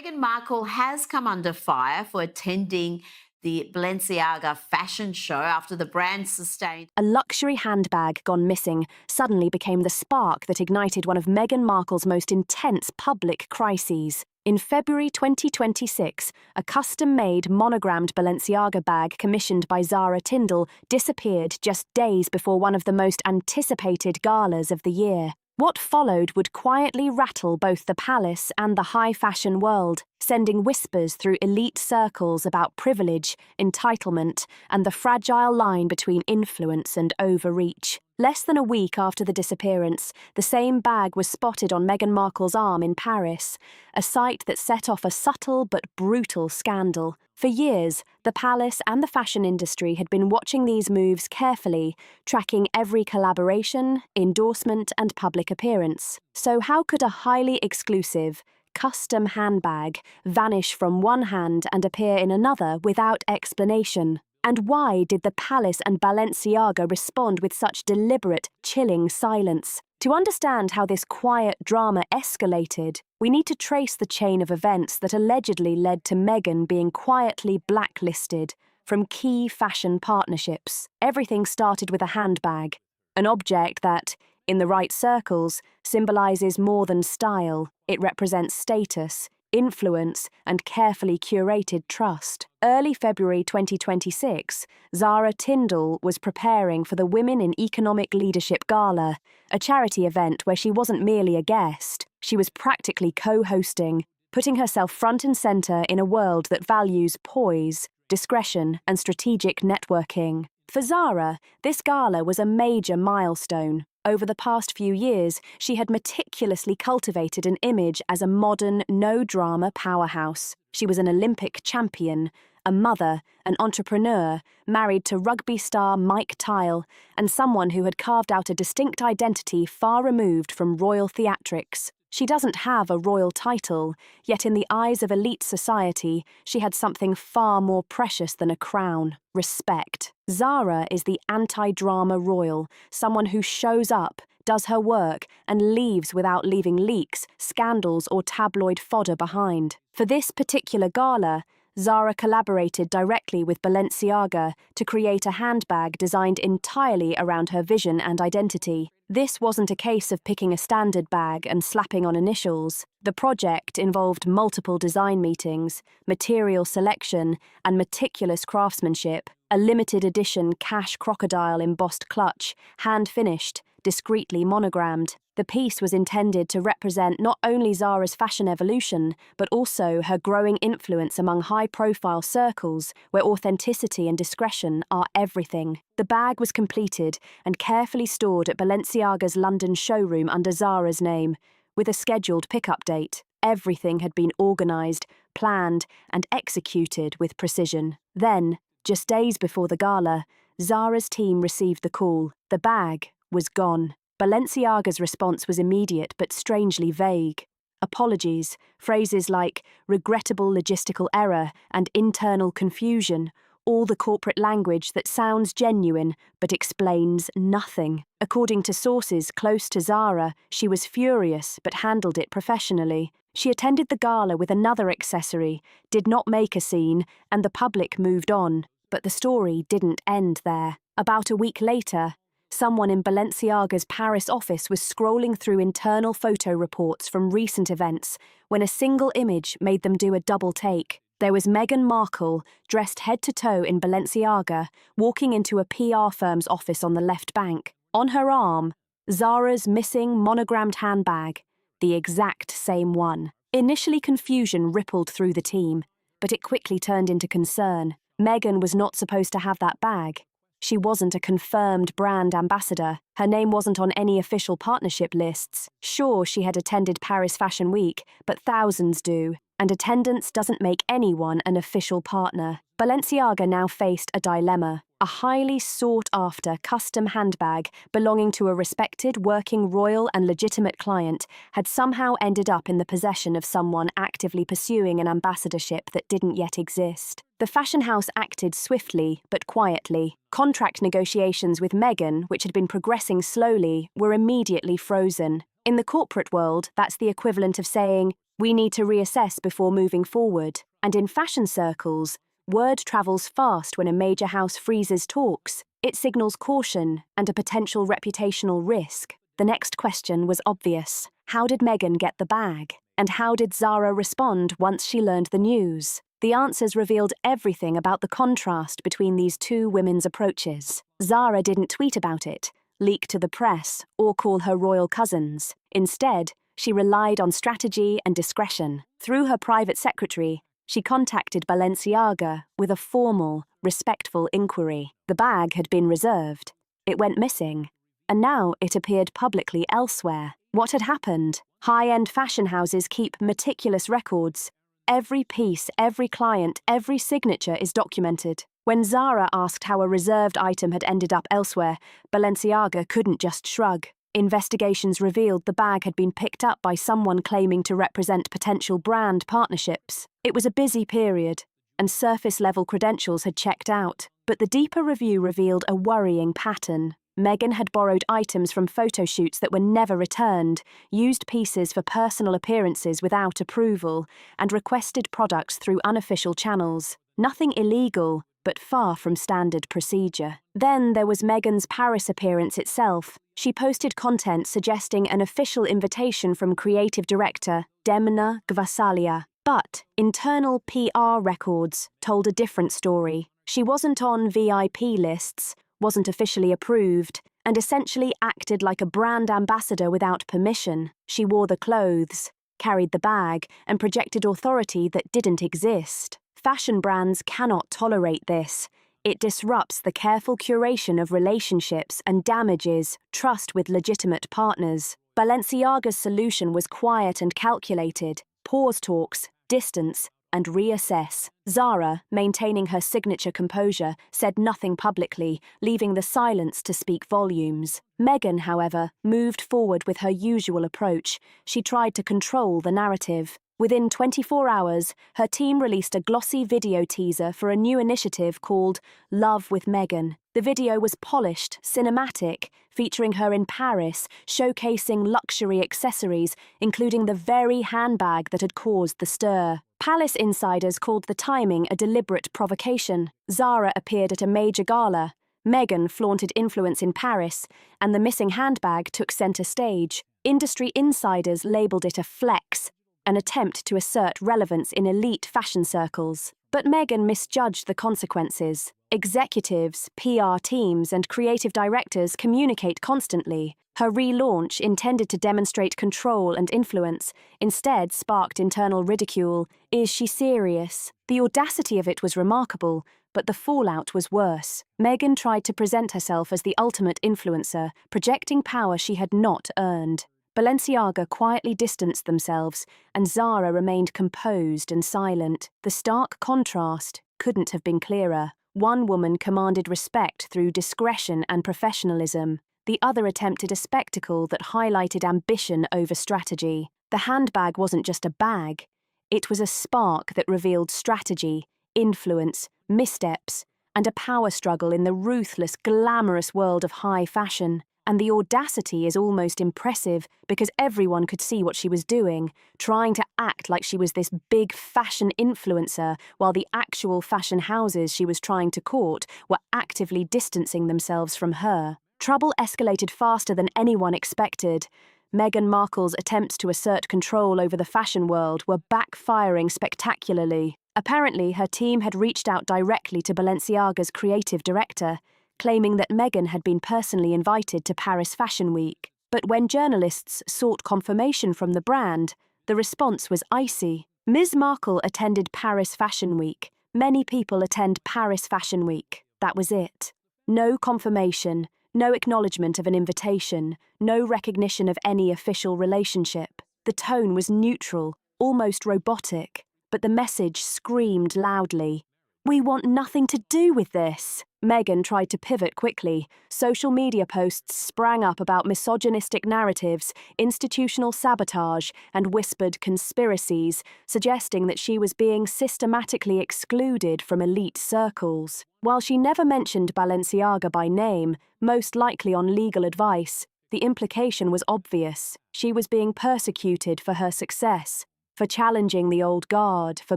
Meghan Markle has come under fire for attending the Balenciaga fashion show after the brand sustained. A luxury handbag gone missing suddenly became the spark that ignited one of Meghan Markle's most intense public crises. In February 2026, a custom-made monogrammed Balenciaga bag commissioned by Zara Tindall disappeared just days before one of the most anticipated galas of the year. What followed would quietly rattle both the palace and the high-fashion world, sending whispers through elite circles about privilege, entitlement, and the fragile line between influence and overreach. Less than a week after the disappearance, the same bag was spotted on Meghan Markle's arm in Paris, a sight that set off a subtle but brutal scandal. For years, the palace and the fashion industry had been watching these moves carefully, tracking every collaboration, endorsement, and public appearance. So how could a highly exclusive, custom handbag vanish from one hand and appear in another without explanation? And why did the palace and Balenciaga respond with such deliberate, chilling silence? To understand how this quiet drama escalated, we need to trace the chain of events that allegedly led to Meghan being quietly blacklisted from key fashion partnerships. Everything started with a handbag, an object that, in the right circles, symbolizes more than style. It represents status, influence, and carefully curated trust. Early February 2026, Zara Tindall was preparing for the Women in Economic Leadership Gala, a charity event where she wasn't merely a guest. She was practically co-hosting, putting herself front and center in a world that values poise, discretion, and strategic networking. For Zara, this gala was a major milestone. Over the past few years, she had meticulously cultivated an image as a modern, no-drama powerhouse. She was an Olympic champion, a mother, an entrepreneur, married to rugby star Mike Tyle, and someone who had carved out a distinct identity far removed from royal theatrics. She doesn't have a royal title, yet in the eyes of elite society, she had something far more precious than a crown: respect. Zara is the anti-drama royal, someone who shows up, does her work, and leaves without leaving leaks, scandals, or tabloid fodder behind. For this particular gala, Zara collaborated directly with Balenciaga to create a handbag designed entirely around her vision and identity. This wasn't a case of picking a standard bag and slapping on initials. The project involved multiple design meetings, material selection, and meticulous craftsmanship. A limited edition cash crocodile embossed clutch, hand-finished, discreetly monogrammed. The piece was intended to represent not only Zara's fashion evolution, but also her growing influence among high-profile circles where authenticity and discretion are everything. The bag was completed and carefully stored at Balenciaga's London showroom under Zara's name, with a scheduled pickup date. Everything had been organised, planned, and executed with precision. Then, just days before the gala, Zara's team received the call. The bag was gone. Balenciaga's response was immediate but strangely vague. Apologies, phrases like regrettable logistical error and internal confusion, all the corporate language that sounds genuine but explains nothing. According to sources close to Zara, she was furious but handled it professionally. She attended the gala with another accessory, did not make a scene, and the public moved on. But the story didn't end there. About a week later, someone in Balenciaga's Paris office was scrolling through internal photo reports from recent events when a single image made them do a double take. There was Meghan Markle, dressed head to toe in Balenciaga, walking into a PR firm's office on the left bank. On her arm, Zara's missing monogrammed handbag, the exact same one. Initially, confusion rippled through the team, but it quickly turned into concern. Meghan was not supposed to have that bag. She wasn't a confirmed brand ambassador. Her name wasn't on any official partnership lists. Sure, she had attended Paris Fashion Week, but thousands do, and attendance doesn't make anyone an official partner. Balenciaga now faced a dilemma. A highly sought-after custom handbag belonging to a respected, working, royal and legitimate client had somehow ended up in the possession of someone actively pursuing an ambassadorship that didn't yet exist. The fashion house acted swiftly but quietly. Contract negotiations with Meghan, which had been progressing slowly, were immediately frozen. In the corporate world, that's the equivalent of saying, We need to reassess before moving forward. And in fashion circles, word travels fast when a major house freezes talks. It signals caution and a potential reputational risk. The next question was obvious. How did Meghan get the bag? And how did Zara respond once she learned the news? The answers revealed everything about the contrast between these two women's approaches. Zara didn't tweet about it, leak to the press, or call her royal cousins. Instead, she relied on strategy and discretion. Through her private secretary, she contacted Balenciaga with a formal, respectful inquiry. The bag had been reserved. It went missing, and now it appeared publicly elsewhere. What had happened? High-end fashion houses keep meticulous records. Every piece, every client, every signature is documented. When Zara asked how a reserved item had ended up elsewhere, Balenciaga couldn't just shrug. Investigations revealed the bag had been picked up by someone claiming to represent potential brand partnerships. It was a busy period, and surface-level credentials had checked out. But the deeper review revealed a worrying pattern. Meghan had borrowed items from photo shoots that were never returned, used pieces for personal appearances without approval, and requested products through unofficial channels. Nothing illegal, but far from standard procedure. Then there was Meghan's Paris appearance itself. She posted content suggesting an official invitation from creative director Demna Gvasalia. But internal PR records told a different story. She wasn't on VIP lists, wasn't officially approved, and essentially acted like a brand ambassador without permission. She wore the clothes, carried the bag, and projected authority that didn't exist. Fashion brands cannot tolerate this. It disrupts the careful curation of relationships and damages trust with legitimate partners. Balenciaga's solution was quiet and calculated. Pause talks, distance, and reassess. Zara, maintaining her signature composure, said nothing publicly, leaving the silence to speak volumes. Meghan, however, moved forward with her usual approach. She tried to control the narrative. Within 24 hours, her team released a glossy video teaser for a new initiative called Love with Meghan. The video was polished, cinematic, featuring her in Paris, showcasing luxury accessories, including the very handbag that had caused the stir. Palace insiders called the timing a deliberate provocation. Zara appeared at a major gala. Meghan flaunted influence in Paris, and the missing handbag took center stage. Industry insiders labeled it a flex, an attempt to assert relevance in elite fashion circles. But Meghan misjudged the consequences. Executives, PR teams, and creative directors communicate constantly. Her relaunch, intended to demonstrate control and influence, instead sparked internal ridicule. Is she serious? The audacity of it was remarkable, but the fallout was worse. Meghan tried to present herself as the ultimate influencer, projecting power she had not earned. Balenciaga quietly distanced themselves, and Zara remained composed and silent. The stark contrast couldn't have been clearer. One woman commanded respect through discretion and professionalism. The other attempted a spectacle that highlighted ambition over strategy. The handbag wasn't just a bag. It was a spark that revealed strategy, influence, missteps, and a power struggle in the ruthless, glamorous world of high fashion. And the audacity is almost impressive because everyone could see what she was doing, trying to act like she was this big fashion influencer, while the actual fashion houses she was trying to court were actively distancing themselves from her. Trouble escalated faster than anyone expected. Meghan Markle's attempts to assert control over the fashion world were backfiring spectacularly. Apparently, her team had reached out directly to Balenciaga's creative director, claiming that Meghan had been personally invited to Paris Fashion Week. But when journalists sought confirmation from the brand, the response was icy. Ms. Markle attended Paris Fashion Week. Many people attend Paris Fashion Week. That was it. No confirmation, no acknowledgement of an invitation, no recognition of any official relationship. The tone was neutral, almost robotic, but the message screamed loudly. We want nothing to do with this. Meghan tried to pivot quickly. Social media posts sprang up about misogynistic narratives, institutional sabotage, and whispered conspiracies, suggesting that she was being systematically excluded from elite circles. While she never mentioned Balenciaga by name, most likely on legal advice, the implication was obvious. She was being persecuted for her success, for challenging the old guard, for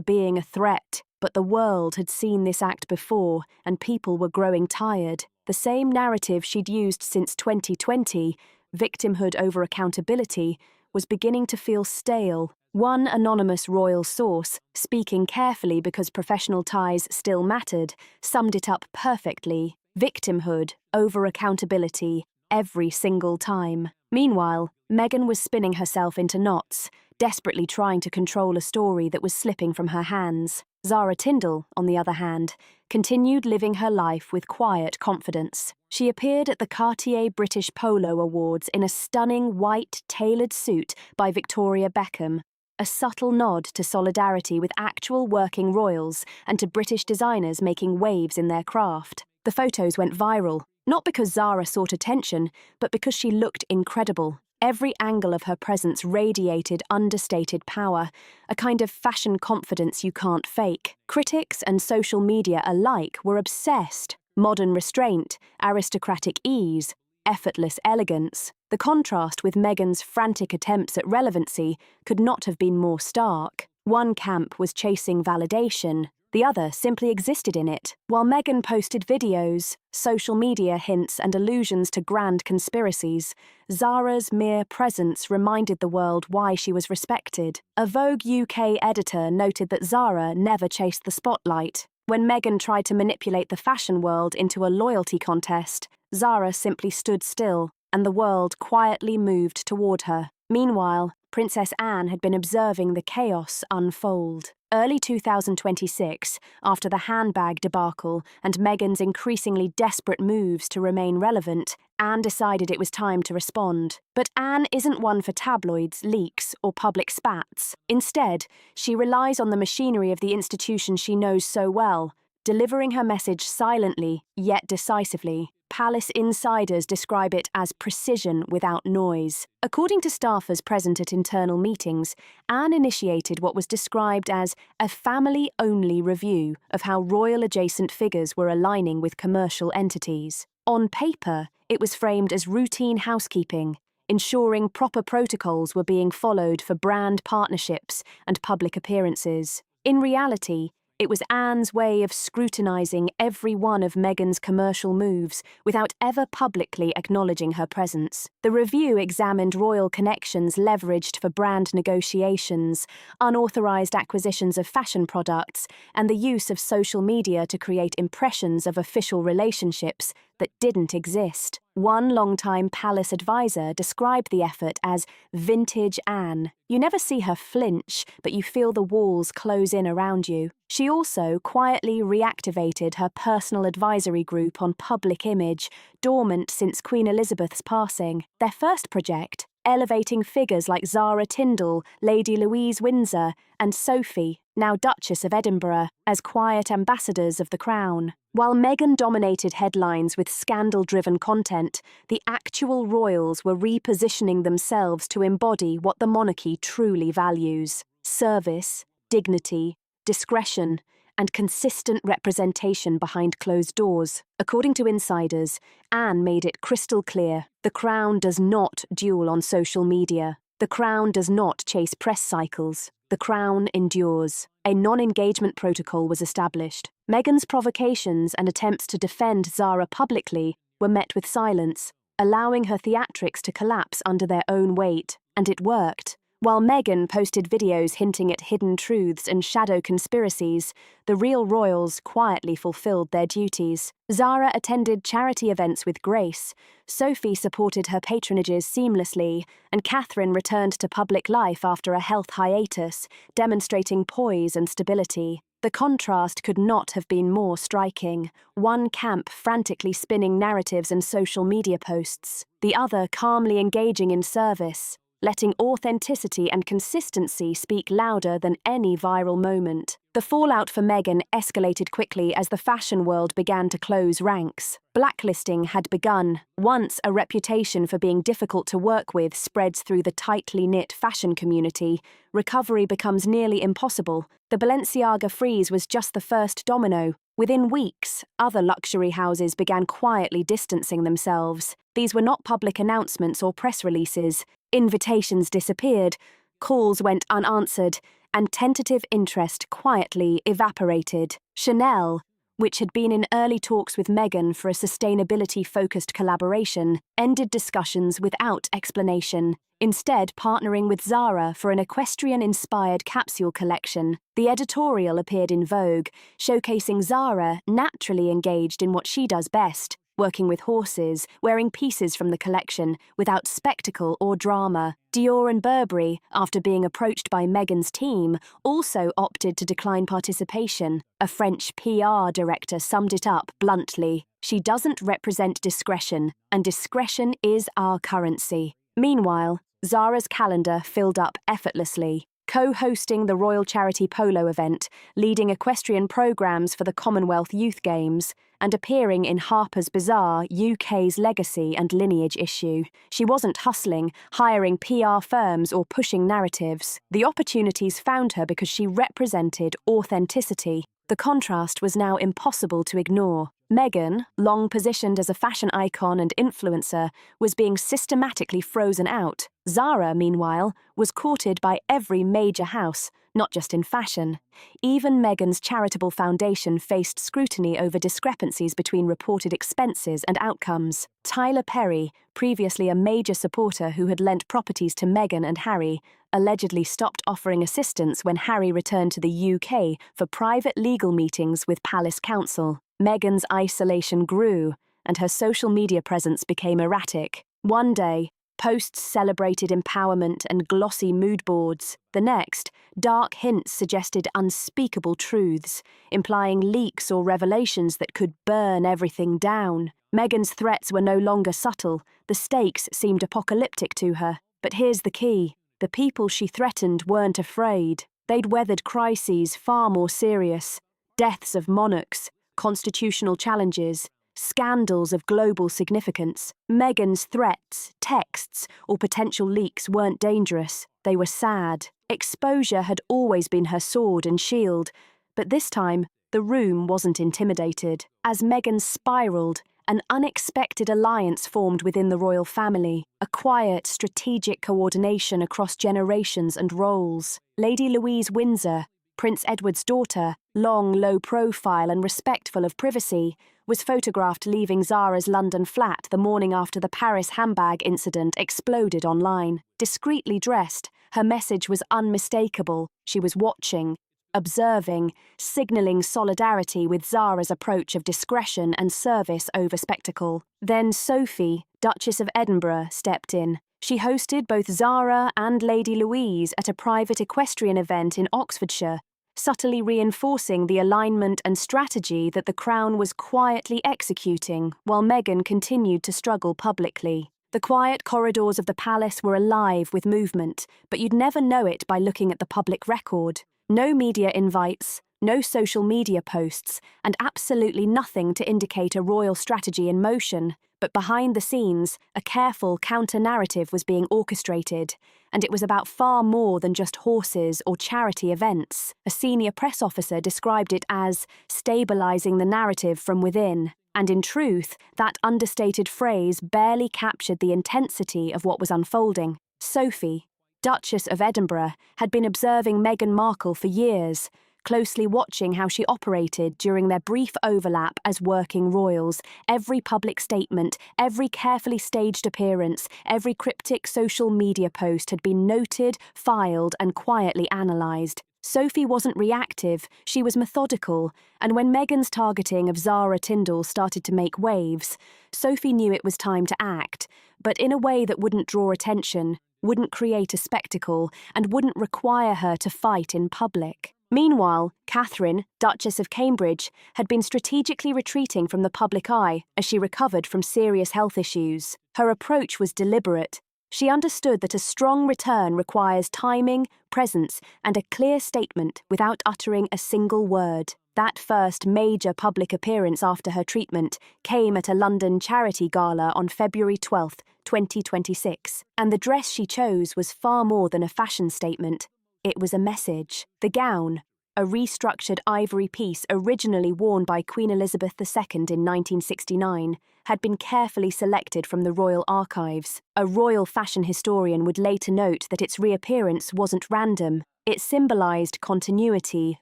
being a threat. But the world had seen this act before, and people were growing tired. The same narrative she'd used since 2020, victimhood over accountability, was beginning to feel stale. One anonymous royal source, speaking carefully because professional ties still mattered, summed it up perfectly. Victimhood over accountability, every single time. Meanwhile, Meghan was spinning herself into knots, desperately trying to control a story that was slipping from her hands. Zara Tindall, on the other hand, continued living her life with quiet confidence. She appeared at the Cartier British Polo Awards in a stunning white tailored suit by Victoria Beckham, a subtle nod to solidarity with actual working royals and to British designers making waves in their craft. The photos went viral, not because Zara sought attention, but because she looked incredible. Every angle of her presence radiated understated power, a kind of fashion confidence you can't fake. Critics and social media alike were obsessed. Modern restraint, aristocratic ease, effortless elegance. The contrast with Meghan's frantic attempts at relevancy could not have been more stark. One camp was chasing validation, the other simply existed in it. While Meghan posted videos, social media hints and allusions to grand conspiracies, Zara's mere presence reminded the world why she was respected. A Vogue UK editor noted that Zara never chased the spotlight. When Meghan tried to manipulate the fashion world into a loyalty contest, Zara simply stood still, and the world quietly moved toward her. Meanwhile, Princess Anne had been observing the chaos unfold. Early 2026, after the handbag debacle and Meghan's increasingly desperate moves to remain relevant, Anne decided it was time to respond. But Anne isn't one for tabloids, leaks, or public spats. Instead, she relies on the machinery of the institution she knows so well, delivering her message silently, yet decisively. Palace insiders describe it as precision without noise. According to staffers present at internal meetings, Anne initiated what was described as a family-only review of how royal-adjacent figures were aligning with commercial entities. On paper, it was framed as routine housekeeping, ensuring proper protocols were being followed for brand partnerships and public appearances. In reality, it was Anne's way of scrutinising every one of Meghan's commercial moves without ever publicly acknowledging her presence. The review examined royal connections leveraged for brand negotiations, unauthorised acquisitions of fashion products, and the use of social media to create impressions of official relationships that didn't exist. One longtime palace advisor described the effort as vintage Anne. You never see her flinch, but you feel the walls close in around you. She also quietly reactivated her personal advisory group on public image, dormant since Queen Elizabeth's passing. Their first project, elevating figures like Zara Tindall, Lady Louise Windsor, and Sophie, now Duchess of Edinburgh, as quiet ambassadors of the Crown. While Meghan dominated headlines with scandal-driven content, the actual royals were repositioning themselves to embody what the monarchy truly values: service, dignity, discretion, and consistent representation behind closed doors. According to insiders, Anne made it crystal clear: the Crown does not duel on social media. The Crown does not chase press cycles. The Crown endures. A non-engagement protocol was established. Meghan's provocations and attempts to defend Zara publicly were met with silence, allowing her theatrics to collapse under their own weight. And it worked. While Meghan posted videos hinting at hidden truths and shadow conspiracies, the real royals quietly fulfilled their duties. Zara attended charity events with grace, Sophie supported her patronages seamlessly, and Catherine returned to public life after a health hiatus, demonstrating poise and stability. The contrast could not have been more striking. One camp frantically spinning narratives and social media posts, the other calmly engaging in service, letting authenticity and consistency speak louder than any viral moment. The fallout for Meghan escalated quickly as the fashion world began to close ranks. Blacklisting had begun. Once a reputation for being difficult to work with spreads through the tightly knit fashion community, recovery becomes nearly impossible. The Balenciaga freeze was just the first domino. Within weeks, other luxury houses began quietly distancing themselves. These were not public announcements or press releases. Invitations disappeared, calls went unanswered, and tentative interest quietly evaporated. Chanel, which had been in early talks with Meghan for a sustainability-focused collaboration, ended discussions without explanation, instead partnering with Zara for an equestrian-inspired capsule collection. The editorial appeared in Vogue, showcasing Zara naturally engaged in what she does best, working with horses, wearing pieces from the collection, without spectacle or drama. Dior and Burberry, after being approached by Meghan's team, also opted to decline participation. A French PR director summed it up bluntly: "She doesn't represent discretion, and discretion is our currency." Meanwhile, Zara's calendar filled up effortlessly. Co-hosting the Royal Charity Polo event, leading equestrian programmes for the Commonwealth Youth Games, and appearing in Harper's Bazaar, UK's legacy and lineage issue. She wasn't hustling, hiring PR firms or pushing narratives. The opportunities found her because she represented authenticity. The contrast was now impossible to ignore. Meghan, long positioned as a fashion icon and influencer, was being systematically frozen out. Zara, meanwhile, was courted by every major house, not just in fashion. Even Meghan's charitable foundation faced scrutiny over discrepancies between reported expenses and outcomes. Tyler Perry, previously a major supporter who had lent properties to Meghan and Harry, allegedly stopped offering assistance when Harry returned to the UK for private legal meetings with Palace Counsel. Meghan's isolation grew, and her social media presence became erratic. One day, posts celebrated empowerment and glossy mood boards. The next, dark hints suggested unspeakable truths, implying leaks or revelations that could burn everything down. Meghan's threats were no longer subtle. The stakes seemed apocalyptic to her. But here's the key: the people she threatened weren't afraid. They'd weathered crises far more serious: deaths of monarchs, constitutional challenges, scandals of global significance. Meghan's threats, texts, or potential leaks weren't dangerous. They were sad. Exposure had always been her sword and shield, but this time, the room wasn't intimidated. As Meghan spiraled, an unexpected alliance formed within the royal family, a quiet, strategic coordination across generations and roles. Lady Louise Windsor, Prince Edward's daughter, long, low profile and respectful of privacy, was photographed leaving Zara's London flat the morning after the Paris handbag incident exploded online. Discreetly dressed, her message was unmistakable. She was watching, observing, signalling solidarity with Zara's approach of discretion and service over spectacle. Then Sophie, Duchess of Edinburgh, stepped in. She hosted both Zara and Lady Louise at a private equestrian event in Oxfordshire, subtly reinforcing the alignment and strategy that the Crown was quietly executing while Meghan continued to struggle publicly. The quiet corridors of the palace were alive with movement, but you'd never know it by looking at the public record. No media invites, no social media posts, and absolutely nothing to indicate a royal strategy in motion. But behind the scenes, a careful counter-narrative was being orchestrated, and it was about far more than just horses or charity events. A senior press officer described it as stabilizing the narrative from within, and in truth, that understated phrase barely captured the intensity of what was unfolding. Sophie, Duchess of Edinburgh, had been observing Meghan Markle for years, closely watching how she operated during their brief overlap as working royals. Every public statement, every carefully staged appearance, every cryptic social media post had been noted, filed, and quietly analysed. Sophie wasn't reactive, she was methodical, and when Meghan's targeting of Zara Tindall started to make waves, Sophie knew it was time to act, but in a way that wouldn't draw attention, wouldn't create a spectacle, and wouldn't require her to fight in public. Meanwhile, Catherine, Duchess of Cambridge, had been strategically retreating from the public eye as she recovered from serious health issues. Her approach was deliberate. She understood that a strong return requires timing, presence, and a clear statement without uttering a single word. That first major public appearance after her treatment came at a London charity gala on February 12, 2026, and the dress she chose was far more than a fashion statement. It was a message. The gown, a restructured ivory piece originally worn by Queen Elizabeth II in 1969, had been carefully selected from the royal archives. A royal fashion historian would later note that its reappearance wasn't random. It symbolized continuity,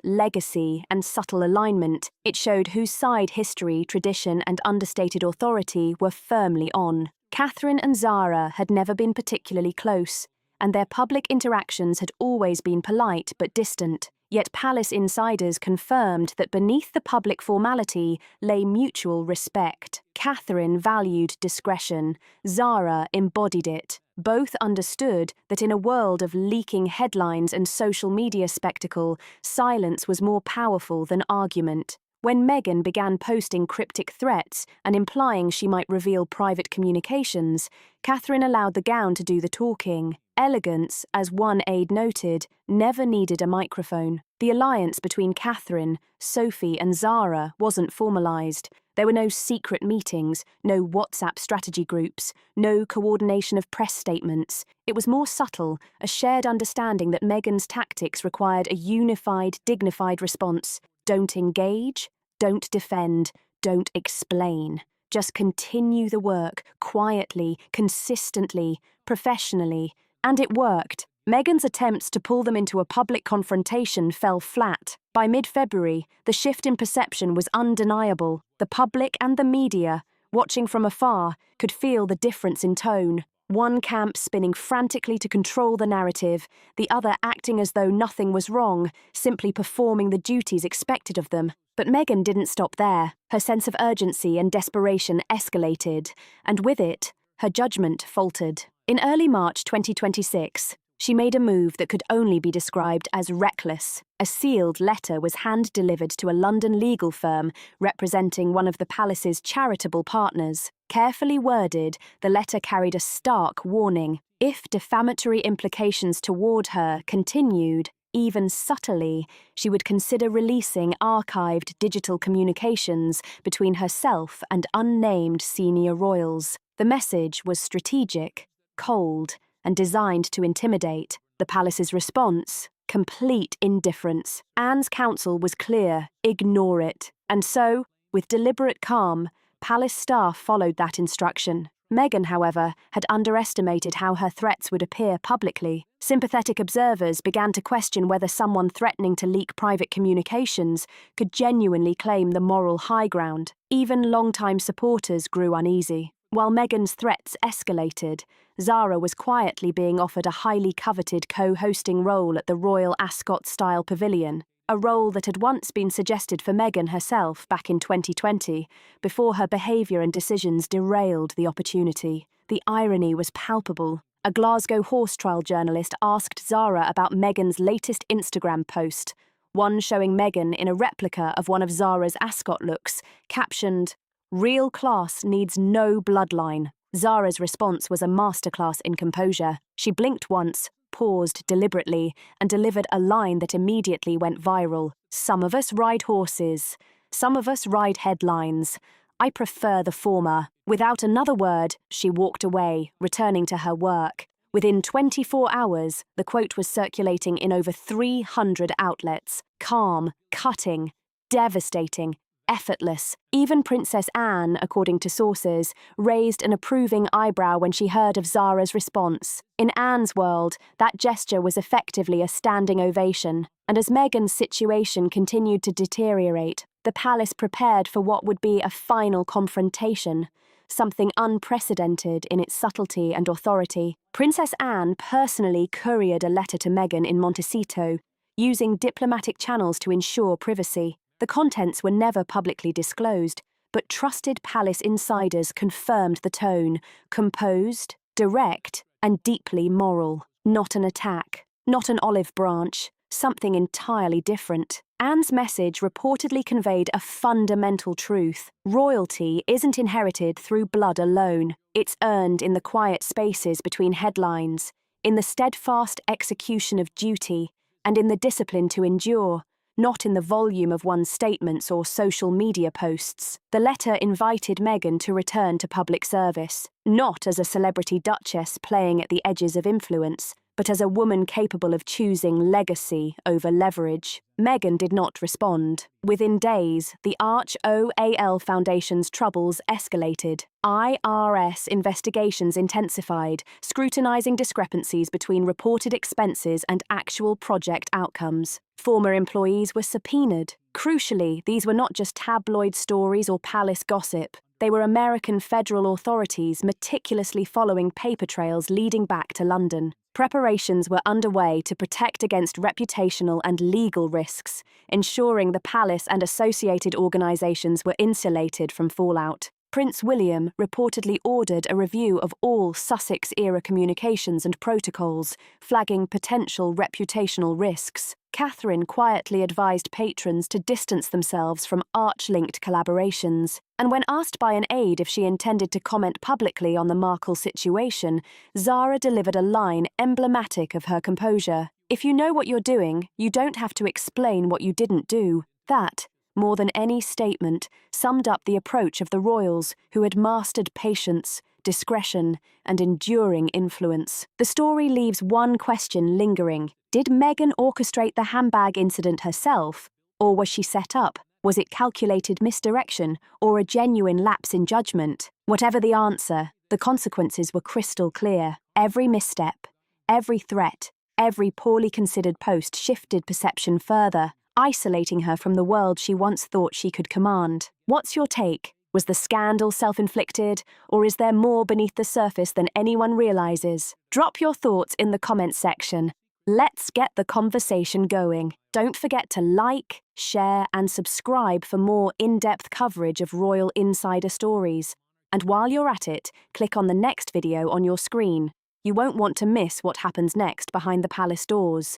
legacy, and subtle alignment. It showed whose side history, tradition, and understated authority were firmly on. Catherine and Zara had never been particularly close, and their public interactions had always been polite but distant. Yet palace insiders confirmed that beneath the public formality lay mutual respect. Catherine valued discretion. Zara embodied it. Both understood that in a world of leaking headlines and social media spectacle, silence was more powerful than argument. When Meghan began posting cryptic threats and implying she might reveal private communications, Catherine allowed the gown to do the talking. Elegance, as one aide noted, never needed a microphone. The alliance between Catherine, Sophie, and Zara wasn't formalised. There were no secret meetings, no WhatsApp strategy groups, no coordination of press statements. It was more subtle, a shared understanding that Meghan's tactics required a unified, dignified response. Don't engage, don't defend, don't explain. Just continue the work, quietly, consistently, professionally. And it worked. Meghan's attempts to pull them into a public confrontation fell flat. By mid-February, the shift in perception was undeniable. The public and the media, watching from afar, could feel the difference in tone. One camp spinning frantically to control the narrative, the other acting as though nothing was wrong, simply performing the duties expected of them. But Meghan didn't stop there. Her sense of urgency and desperation escalated, and with it, her judgment faltered. In early March 2026, she made a move that could only be described as reckless. A sealed letter was hand-delivered to a London legal firm representing one of the palace's charitable partners. Carefully worded, the letter carried a stark warning. If defamatory implications toward her continued, even subtly, she would consider releasing archived digital communications between herself and unnamed senior royals. The message was strategic, cold, and designed to intimidate. The palace's response? Complete indifference. Anne's counsel was clear: ignore it. And so, with deliberate calm, palace staff followed that instruction. Meghan, however, had underestimated how her threats would appear publicly. Sympathetic observers began to question whether someone threatening to leak private communications could genuinely claim the moral high ground. Even longtime supporters grew uneasy. While Meghan's threats escalated, Zara was quietly being offered a highly coveted co-hosting role at the Royal Ascot-style pavilion, a role that had once been suggested for Meghan herself back in 2020, before her behaviour and decisions derailed the opportunity. The irony was palpable. A Glasgow horse trial journalist asked Zara about Meghan's latest Instagram post, one showing Meghan in a replica of one of Zara's Ascot looks, captioned, "Real class needs no bloodline." Zara's response was a masterclass in composure. She blinked once, paused deliberately, and delivered a line that immediately went viral. "Some of us ride horses. Some of us ride headlines. I prefer the former." Without another word, she walked away, returning to her work. Within 24 hours, the quote was circulating in over 300 outlets. Calm, cutting, devastating, effortless. Even Princess Anne, according to sources, raised an approving eyebrow when she heard of Zara's response. In Anne's world, that gesture was effectively a standing ovation. And as Meghan's situation continued to deteriorate, the palace prepared for what would be a final confrontation, something unprecedented in its subtlety and authority. Princess Anne personally couriered a letter to Meghan in Montecito, using diplomatic channels to ensure privacy. The contents were never publicly disclosed, but trusted palace insiders confirmed the tone: composed, direct, and deeply moral. Not an attack, not an olive branch, something entirely different. Anne's message reportedly conveyed a fundamental truth. Royalty isn't inherited through blood alone. It's earned in the quiet spaces between headlines, in the steadfast execution of duty, and in the discipline to endure, not in the volume of one's statements or social media posts. The letter invited Meghan to return to public service, not as a celebrity duchess playing at the edges of influence, but as a woman capable of choosing legacy over leverage. Meghan did not respond. Within days, the Arch OAL Foundation's troubles escalated. IRS investigations intensified, scrutinizing discrepancies between reported expenses and actual project outcomes. Former employees were subpoenaed. Crucially, these were not just tabloid stories or palace gossip. They were American federal authorities meticulously following paper trails leading back to London. Preparations were underway to protect against reputational and legal risks, ensuring the palace and associated organisations were insulated from fallout. Prince William reportedly ordered a review of all Sussex-era communications and protocols, flagging potential reputational risks. Catherine quietly advised patrons to distance themselves from Arch-linked collaborations, and when asked by an aide if she intended to comment publicly on the Markle situation, Zara delivered a line emblematic of her composure. "If you know what you're doing, you don't have to explain what you didn't do." That, more than any statement, summed up the approach of the royals, who had mastered patience, discretion, and enduring influence. The story leaves one question lingering. Did Meghan orchestrate the handbag incident herself, or was she set up? Was it calculated misdirection, or a genuine lapse in judgment? Whatever the answer, the consequences were crystal clear. Every misstep, every threat, every poorly considered post shifted perception further, isolating her from the world she once thought she could command. What's your take? Was the scandal self-inflicted, or is there more beneath the surface than anyone realizes? Drop your thoughts in the comments section. Let's get the conversation going. Don't forget to like, share, and subscribe for more in-depth coverage of royal insider stories. And while you're at it, click on the next video on your screen. You won't want to miss what happens next behind the palace doors.